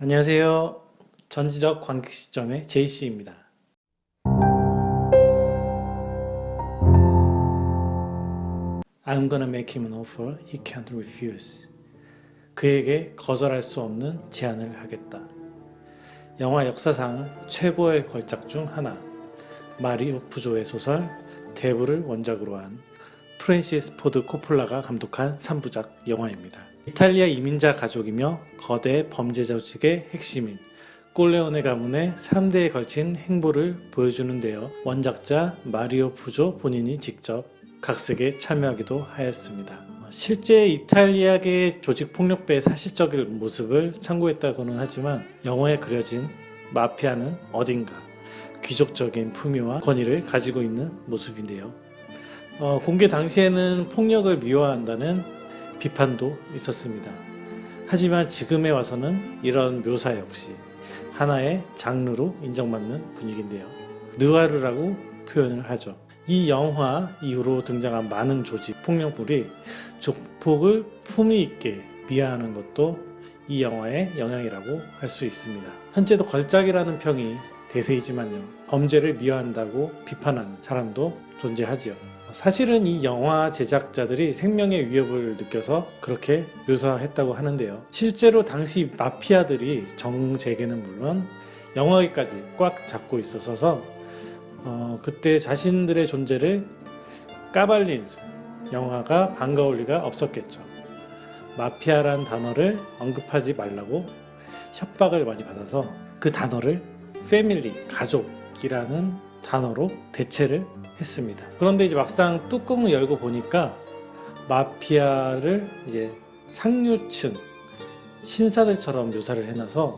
안녕하세요. 전지적 관객 시점의 제이씨입니다. I'm gonna make him an offer he can't refuse. 그에게 거절할 수 없는 제안을 하겠다. 영화 역사상 최고의 걸작 중 하나, 마리오 puzo의 소설 대부를 원작으로 한 프랜시스 포드 코폴라가 감독한 3부작 영화입니다. 이탈리아 이민자 가족이며 거대 범죄 조직의 핵심인 꼴레오네 가문의 3대에 걸친 행보를 보여주는데요. 원작자 마리오 puzo 본인이 직접 각색에 참여하기도 하였습니다. 실제 이탈리아계 조직폭력배의 사실적인 모습을 참고했다고는 하지만 영화에 그려진 마피아는 어딘가 귀족적인 품위와 권위를 가지고 있는 모습인데요. 공개 당시에는 폭력을 미화한다는 비판도 있었습니다. 하지만 지금에 와서는 이런 묘사 역시 하나의 장르로 인정받는 분위기인데요. 느와르라고 표현을 하죠. 이 영화 이후로 등장한 많은 조직 폭력물이 조폭을 품위 있게 미화하는 것도 이 영화의 영향이라고 할 수 있습니다. 현재도 걸작이라는 평이 대세이지만요. 범죄를 미화한다고 비판하는 사람도 존재하지요. 사실은 이 영화 제작자들이 생명의 위협을 느껴서 그렇게 묘사했다고 하는데요. 실제로 당시 마피아들이 정재계는 물론 영화계까지 꽉 잡고 있어서 그때 자신들의 존재를 까발린 영화가 반가울 리가 없었겠죠. 마피아란 단어를 언급하지 말라고 협박을 많이 받아서 그 단어를 패밀리, 가족이라는 단어로 대체를 했습니다. 그런데 이제 막상 뚜껑을 열고 보니까 마피아를 이제 상류층 신사들처럼 묘사를 해놔서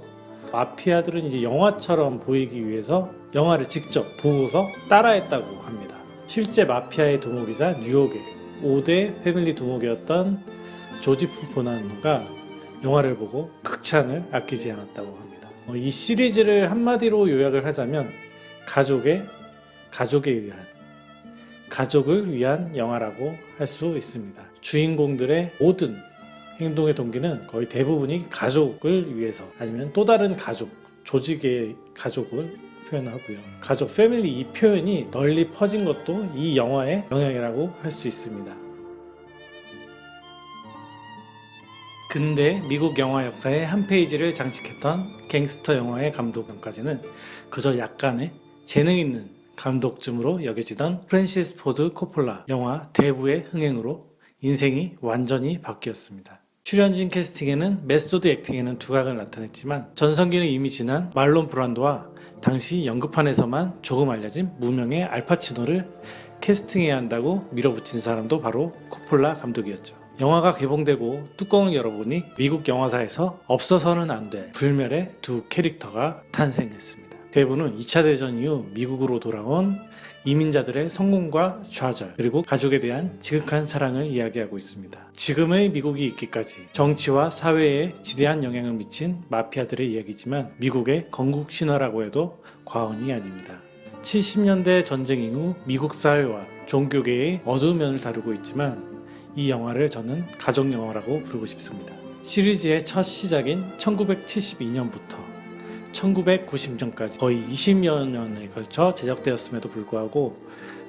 마피아들은 이제 영화처럼 보이기 위해서 영화를 직접 보고서 따라했다고 합니다. 실제 마피아의 두목이자 뉴욕의 5대 패밀리 두목이었던 조지프 보나노가 영화를 보고 극찬을 아끼지 않았다고 합니다. 이 시리즈를 한마디로 요약을 하자면 가족을 위한 영화라고 할 수 있습니다. 주인공들의 모든 행동의 동기는 거의 대부분이 가족을 위해서 아니면 또 다른 가족, 조직의 가족을 표현하고요. 가족, 패밀리 이 표현이 널리 퍼진 것도 이 영화의 영향이라고 할 수 있습니다. 근데 미국 영화 역사의 한 페이지를 장식했던 갱스터 영화의 감독까지는 그저 약간의 재능 있는 감독쯤으로 여겨지던 프랜시스 포드 코폴라 영화 대부의 흥행으로 인생이 완전히 바뀌었습니다. 출연진 캐스팅에는 메소드 액팅에는 두각을 나타냈지만 전성기는 이미 지난 말론 브란도와 당시 연극판에서만 조금 알려진 무명의 알파치노를 캐스팅해야 한다고 밀어붙인 사람도 바로 코폴라 감독이었죠. 영화가 개봉되고 뚜껑을 열어보니 미국 영화사에서 없어서는 안 될 불멸의 두 캐릭터가 탄생했습니다. 대부는 2차 대전 이후 미국으로 돌아온 이민자들의 성공과 좌절 그리고 가족에 대한 지극한 사랑을 이야기하고 있습니다. 지금의 미국이 있기까지 정치와 사회에 지대한 영향을 미친 마피아들의 이야기지만 미국의 건국 신화라고 해도 과언이 아닙니다. 70년대 전쟁 이후 미국 사회와 종교계의 어두운 면을 다루고 있지만 이 영화를 저는 가족 영화라고 부르고 싶습니다. 시리즈의 첫 시작인 1972년부터 1990년까지 거의 20여 년에 걸쳐 제작되었음에도 불구하고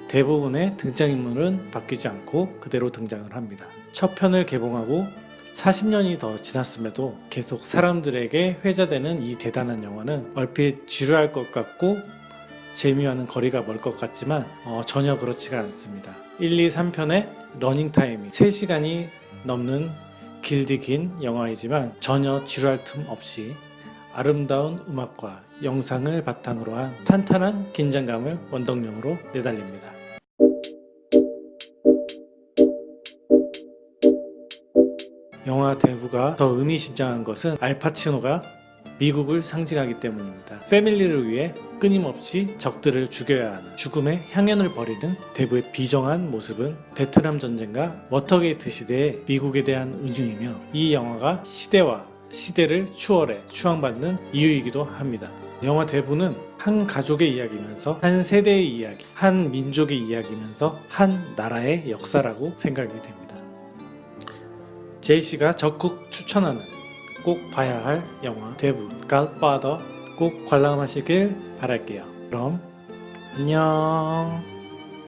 대부분의 등장인물은 바뀌지 않고 그대로 등장을 합니다. 첫 편을 개봉하고 40년이 더 지났음에도 계속 사람들에게 회자되는 이 대단한 영화는 얼핏 지루할 것 같고 재미와는 거리가 멀 것 같지만 전혀 그렇지가 않습니다. 1, 2, 3편의 러닝타임이 3시간이 넘는 길디 긴 영화이지만 전혀 지루할 틈 없이 아름다운 음악과 영상을 바탕으로 한 탄탄한 긴장감을 원동력으로 내달립니다. 영화 대부가 더 의미심장한 것은 알파치노가 미국을 상징하기 때문입니다. 패밀리를 위해 끊임없이 적들을 죽여야 하는 죽음의 향연을 벌이는 대부의 비정한 모습은 베트남 전쟁과 워터게이트 시대의 미국에 대한 은유이며 이 영화가 시대와 시대를 추월해 추앙받는 이유이기도 합니다. 영화 대부는 한 가족의 이야기면서 한 세대의 이야기, 한 민족의 이야기면서 한 나라의 역사라고 생각이 됩니다. 제이씨가 적극 추천하는 꼭 봐야 할 영화 대부 Godfather 꼭 관람하시길 바랄게요. 그럼 안녕.